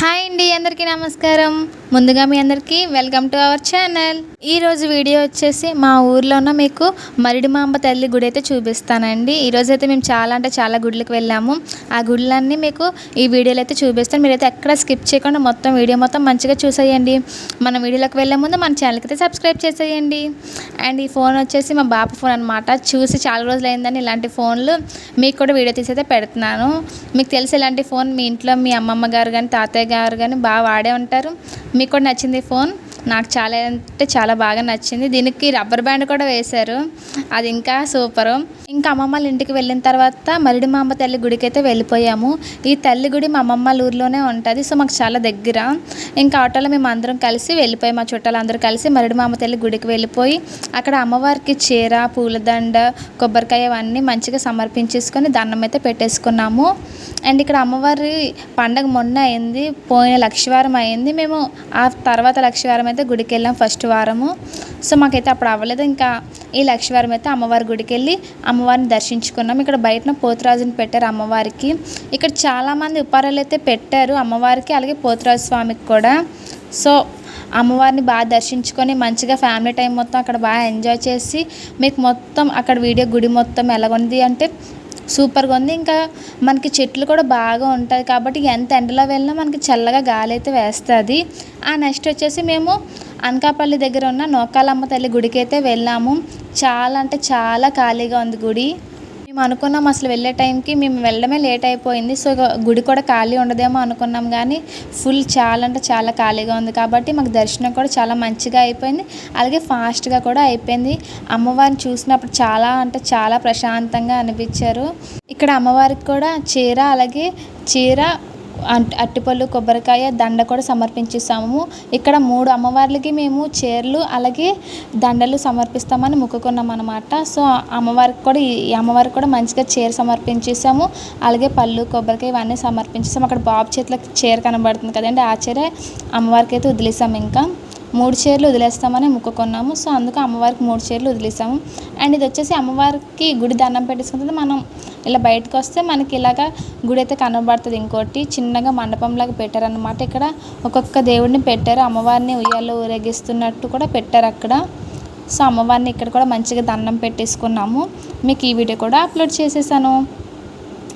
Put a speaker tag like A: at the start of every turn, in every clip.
A: Hi అండి, అందరికీ నమస్కారం. ముందుగా మీ అందరికీ వెల్కమ్ టు అవర్ ఛానల్. ఈరోజు వీడియో వచ్చేసి మా ఊర్లోన మీకు మరిడిమాంబ తల్లి గుడి అయితే చూపిస్తానండి. ఈరోజు అయితే మేము చాలా అంటే చాలా గుడులకు వెళ్ళాము. ఆ గుడులన్నీ మీకు ఈ వీడియోలో అయితే చూపిస్తాను. మీరైతే ఎక్కడ స్కిప్ చేయకుండా మొత్తం వీడియో మొత్తం మంచిగా చూసేయండి. మన వీడియోలోకి వెళ్ళే ముందు మన ఛానల్కి అయితే సబ్స్క్రైబ్ చేసేయండి. అండ్ ఈ ఫోన్ వచ్చేసి మా బాబు ఫోన్ అనమాట. చూసి చాలా రోజులు అయిందని ఇలాంటి ఫోన్లు మీకు కూడా వీడియో తీసి అయితే పెడుతున్నాను. మీకు తెలిసి ఇలాంటి ఫోన్ మీ ఇంట్లో మీ అమ్మమ్మ గారు కానీ తాతయ్య గారు కానీ బాగా వాడే ఉంటారు. మీకు కూడా నచ్చింది ఫోన్. నాకు చాలా అంటే చాలా బాగా నచ్చింది. దీనికి రబ్బర్ బ్యాండ్ కూడా వేశారు, అది ఇంకా సూపరు. ఇంకా అమ్మమ్మ వాళ్ళ ఇంటికి వెళ్ళిన తర్వాత మరిడిమాంబ తల్లి గుడికి అయితే వెళ్ళిపోయాము. ఈ తల్లి గుడి మా అమ్మమ్మ వాళ్ళ ఊర్లోనే ఉంటుంది. సో మాకు చాలా దగ్గర. ఇంకా ఆటోలో మేము అందరం కలిసి వెళ్ళిపోయి మా చుట్టాలు అందరూ కలిసి మరిడిమాంబ తల్లి గుడికి వెళ్ళిపోయి అక్కడ అమ్మవారికి చీర, పూలదండ, కొబ్బరికాయ అవన్నీ మంచిగా సమర్పించేసుకొని దండం అయితే పెట్టేసుకున్నాము. అండ్ ఇక్కడ అమ్మవారి పండగ మొన్న అయింది, పోయిన లక్షవారం అయింది. మేము ఆ తర్వాత లక్షవారం అయితే గుడికి వెళ్ళాం, ఫస్ట్ వారము. సో మాకైతే అప్పుడు అవ్వలేదు. ఇంకా ఈ లక్షవారం అయితే అమ్మవారి గుడికి వెళ్ళి అమ్మవారిని దర్శించుకున్నాం. ఇక్కడ బయటన పోతురాజుని పెట్టారు అమ్మవారికి. ఇక్కడ చాలామంది ఉపారాలు అయితే పెట్టారు అమ్మవారికి, అలాగే పోతురాజు స్వామికి కూడా. సో అమ్మవారిని బాగా దర్శించుకొని మంచిగా ఫ్యామిలీ టైం మొత్తం అక్కడ బాగా ఎంజాయ్ చేసి మీకు మొత్తం అక్కడ వీడియో గుడి మొత్తం ఎలాగుంది అంటే సూపర్గా ఉంది. ఇంకా మనకి చెట్లు కూడా బాగా ఉంటుంది కాబట్టి ఎంత ఎండలో వెళ్ళినా మనకి చల్లగా గాలి అయితే వేస్తుంది. ఆ నెక్స్ట్ వచ్చేసి మేము అనకాపల్లి దగ్గర ఉన్న నూకాలమ్మ తల్లి గుడికి అయితే వెళ్ళాము. చాలా అంటే చాలా ఖాళీగా ఉంది గుడి. మేము అనుకున్నాం అసలు వెళ్ళే టైంకి మేము వెళ్ళడమే లేట్ అయిపోయింది. సో గుడి కూడా ఖాళీ ఉండదేమో అనుకున్నాం, కానీ ఫుల్ చాలా అంటే చాలా ఖాళీగా ఉంది కాబట్టి మాకు దర్శనం కూడా చాలా మంచిగా అయిపోయింది, అలాగే ఫాస్ట్గా కూడా అయిపోయింది. అమ్మవారిని చూసినప్పుడు చాలా అంటే చాలా ప్రశాంతంగా అనిపించారు. ఇక్కడ అమ్మవారికి కూడా చీర, అలాగే చీర, అట్టిపళ్ళు, కొబ్బరికాయ, దండ కూడా సమర్పించేసాము. ఇక్కడ 3 అమ్మవార్లకి మేము చీరలు అలాగే దండలు సమర్పిస్తామని మొక్కుకున్నాం అనమాట. సో అమ్మవారికి కూడా ఈ అమ్మవారికి కూడా మంచిగా చీర సమర్పించేసాము, అలాగే పళ్ళు, కొబ్బరికాయ ఇవన్నీ సమర్పించేసాము. అక్కడ బాబు చేతిలో చీర కనబడుతుంది కదండి, ఆ చీర అమ్మవారికి అయితే వదిలేసాము. ఇంకా 3 చీరలు వదిలేస్తామని మొక్కుకున్నాము. సో అందుకు అమ్మవారికి 3 చీరలు వదిలేసాము. అండ్ ఇది వచ్చేసి అమ్మవారికి గుడి దండం పెట్టేసుకుంటుంది. మనం ఇలా బయటకు వస్తే మనకి ఇలాగా గుడి అయితే కనబడుతుంది. ఇంకోటి చిన్నగా మండపంలాగా పెట్టారనమాట. ఇక్కడ ఒక్కొక్క దేవుడిని పెట్టారు, అమ్మవారిని ఉయ్యాలో ఊరేగిస్తున్నట్టు కూడా పెట్టారు అక్కడ. సో అమ్మవారిని ఇక్కడ కూడా మంచిగా దండం పెట్టేసుకున్నాము. మీకు ఈ వీడియో కూడా అప్లోడ్ చేసేసాను.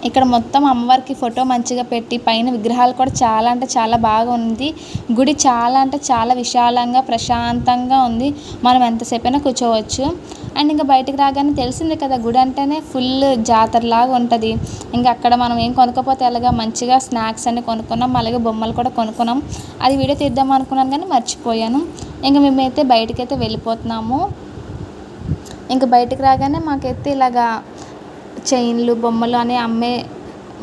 A: ఇక్కడ మొత్తం అమ్మవారికి ఫోటో మంచిగా పెట్టి పైన విగ్రహాలు కూడా చాలా అంటే చాలా బాగా ఉంది. గుడి చాలా అంటే చాలా విశాలంగా ప్రశాంతంగా ఉంది. మనం ఎంతసేపు అయినా కూర్చోవచ్చు. అండ్ ఇంకా బయటకు రాగానే తెలిసిందే కదా, గుడి అంటేనే ఫుల్ జాతరలాగా ఉంటుంది. ఇంకా అక్కడ మనం ఏం కొనుక్కపోతే అలాగా మంచిగా స్నాక్స్ అన్ని కొనుక్కున్నాం, అలాగే బొమ్మలు కూడా కొనుక్కున్నాం. అది వీడియో తీద్దాం అనుకున్నాను కానీ మర్చిపోయాను. ఇంకా మేమైతే బయటకైతే వెళ్ళిపోతున్నాము. ఇంకా బయటకు రాగానే మాకైతే ఇలాగా చైన్లు, బొమ్మలు అని అమ్మే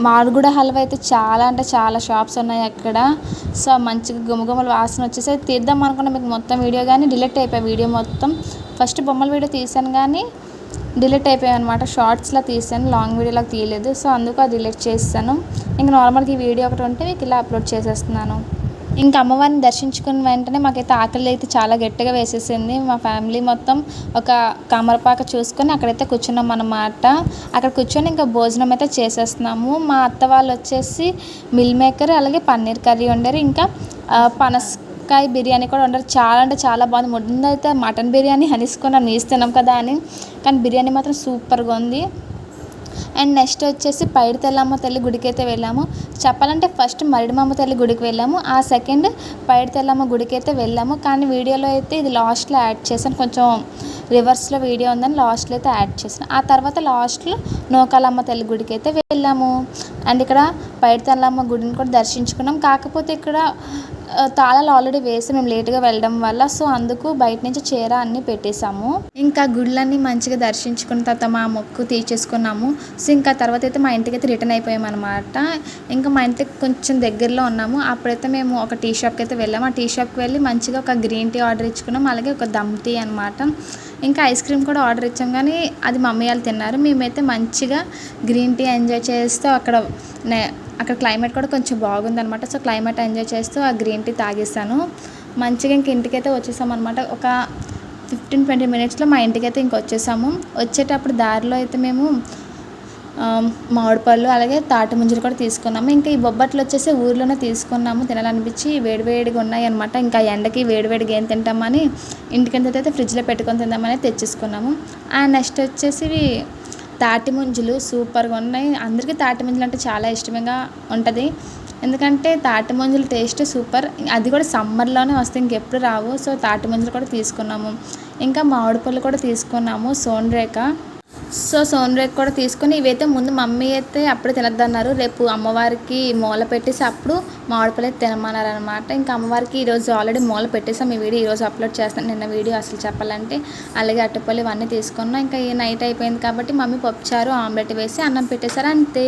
A: మాడుగుడ హల్వా అయితే చాలా అంటే చాలా షాప్స్ ఉన్నాయి అక్కడ. సో మంచిగా గుమగుమలు వాసన వచ్చేసి తీద్దాం అనుకున్నా, మీకు మొత్తం వీడియో కానీ డిలీట్ అయిపోయాయి. వీడియో మొత్తం ఫస్ట్ బొమ్మల వీడియో తీసాను కానీ డిలీట్ అయిపోయాయి అనమాట. షార్ట్స్లో తీసాను, లాంగ్ వీడియోలోకి తీయలేదు. సో అందుకు అది డిలీట్ చేస్తాను. ఇంకా నార్మల్గా ఈ వీడియో ఒకటి ఉంటే మీకు ఇలా అప్లోడ్ చేసేస్తున్నాను. ఇంకా అమ్మవారిని దర్శించుకున్న వెంటనే మాకైతే ఆకలి అయితే చాలా గట్టిగా వేసేసింది. మా ఫ్యామిలీ మొత్తం ఒక కమరపాక చూసుకొని అక్కడైతే కూర్చున్నాం అన్నమాట. అక్కడ కూర్చొని ఇంకా భోజనం అయితే చేసేస్తున్నాము. మా అత్త వాళ్ళు వచ్చేసి మిల్ మేకర్ అలాగే పన్నీర్ కర్రీ వండారు. ఇంకా పనసకాయ బిర్యానీ కూడా వండారు. చాలా అంటే చాలా బాగుంది. ముందైతే మటన్ బిర్యానీ అనేసుకున్నాం, నీసు తిన్నాం కదా అని, కానీ బిర్యానీ మాత్రం సూపర్గా ఉంది. అండ్ నెక్స్ట్ వచ్చేసి పైడితల్లమ్మ తల్లి గుడికి అయితే వెళ్ళాము. చెప్పాలంటే ఫస్ట్ మరిడిమాంబ తల్లి గుడికి వెళ్ళాము, ఆ సెకండ్ పైడితల్లమ్మ గుడికి అయితే వెళ్ళాము. కానీ వీడియోలో అయితే ఇది లాస్ట్లో యాడ్ చేశాను, కొంచెం రివర్స్లో వీడియో ఉందని లాస్ట్లో అయితే యాడ్ చేశాను. ఆ తర్వాత లాస్ట్లో నూకాలమ్మ తల్లి గుడికి అయితే వెళ్ళాము. అండ్ ఇక్కడ పైడితల్లమ్మ గుడిని కూడా దర్శించుకున్నాం. కాకపోతే ఇక్కడ తాళాలు ఆల్రెడీ వేసి మేము లేట్గా వెళ్ళడం వల్ల సో అందుకు బయట నుంచి చీర అన్నీ పెట్టేశాము. ఇంకా గుళ్ళన్నీ మంచిగా దర్శించుకున్న తర్వాత మా మొక్కు తీర్చేసుకున్నాము. సో ఇంకా తర్వాత అయితే మా ఇంటికి అయితే రిటర్న్ అయిపోయామన్నమాట. ఇంకా మా ఇంటికి కొంచెం దగ్గరలో ఉన్నాము. అప్పుడైతే మేము ఒక టీ షాప్కి అయితే వెళ్ళాము. ఆ టీ షాప్కి వెళ్ళి మంచిగా ఒక గ్రీన్ టీ ఆర్డర్ ఇచ్చుకున్నాం, అలాగే ఒక దమ్ టీ అనమాట. ఇంకా ఐస్ క్రీమ్ కూడా ఆర్డర్ ఇచ్చాం, కానీ అది మమ్మీ వాళ్ళు తిన్నారు. మేమైతే మంచిగా గ్రీన్ టీ ఎంజాయ్ చేస్తూ అక్కడ క్లైమేట్ కూడా కొంచెం బాగుందనమాట. సో క్లైమేట్ ఎంజాయ్ చేస్తూ ఆ గ్రీన్ టీ తాగేసాను. మంచిగా ఇంక ఇంటికైతే వచ్చేసాం అనమాట. ఒక 15-20 మినిట్స్లో మా ఇంటికైతే ఇంక వచ్చేసాము. వచ్చేటప్పుడు దారిలో అయితే మేము మామిడి పళ్ళు అలాగే తాటి ముంజలు కూడా తీసుకున్నాము. ఇంకా ఈ బొబ్బట్లు వచ్చేసి ఊర్లోనే తీసుకున్నాము, తినాలనిపించి వేడివేడిగా ఉన్నాయి అనమాట. ఇంకా ఎండకి వేడివేడిగా ఏం తింటామని ఇంటికంతైతే ఫ్రిడ్జ్లో పెట్టుకొని తిందామని తెచ్చేసుకున్నాము. నెక్స్ట్ వచ్చేసి తాటి ముంజలు సూపర్గా ఉన్నాయి. అందరికీ తాటి ముంజలు అంటే చాలా ఇష్టంగా ఉంటుంది, ఎందుకంటే తాటి ముంజలు టేస్ట్ సూపర్. అది కూడా సమ్మర్లోనే వస్తాయి, ఇంకెప్పుడు రావు. సో తాటి ముంజలు కూడా తీసుకున్నాము. ఇంకా మామిడి పళ్ళు కూడా తీసుకున్నాము, సోన్రేఖ. సో సోన్రేఖ కూడా తీసుకొని ఇవైతే ముందు మమ్మీ అయితే అప్పుడే తినద్దన్నారు, రేపు అమ్మవారికి మూల పెట్టేసి అప్పుడు మామిడిపళ్ళు అయితే తినమన్నారు అనమాట. ఇంకా అమ్మవారికి ఈరోజు ఆల్రెడీ మూల పెట్టేసాం. ఈ వీడియో ఈరోజు అప్లోడ్ చేస్తాను, నిన్న వీడియో అసలు చెప్పాలంటే. అలాగే అరటిపళ్ళు ఇవన్నీ తీసుకున్నాం. ఇంకా ఈ నైట్ అయిపోయింది కాబట్టి మమ్మీ పప్పుచారు ఆమ్లెట్ వేసి అన్నం పెట్టేశారు, అంతే.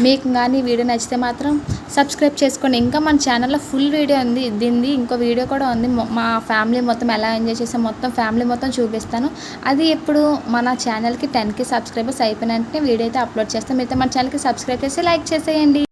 A: మీకు కానీ ఈ వీడియో నచ్చితే మాత్రం సబ్స్క్రైబ్ చేసుకోండి. ఇంకా మన ఛానల్లో ఫుల్ వీడియో ఉంది, దీనిది ఇంకో వీడియో కూడా ఉంది. మా ఫ్యామిలీ మొత్తం ఎలా ఎంజాయ్ చేసాం మొత్తం ఫ్యామిలీ మొత్తం చూపిస్తాను. అది ఇప్పుడు మన ఛానల్కి 10K సబ్స్క్రైబర్స్ అయిపోయిన వెంటనే వీడియో అయితే అప్లోడ్ చేస్తాం. అయితే మన ఛానల్కి సబ్స్క్రైబ్ చేసి లైక్ చేసేయండి.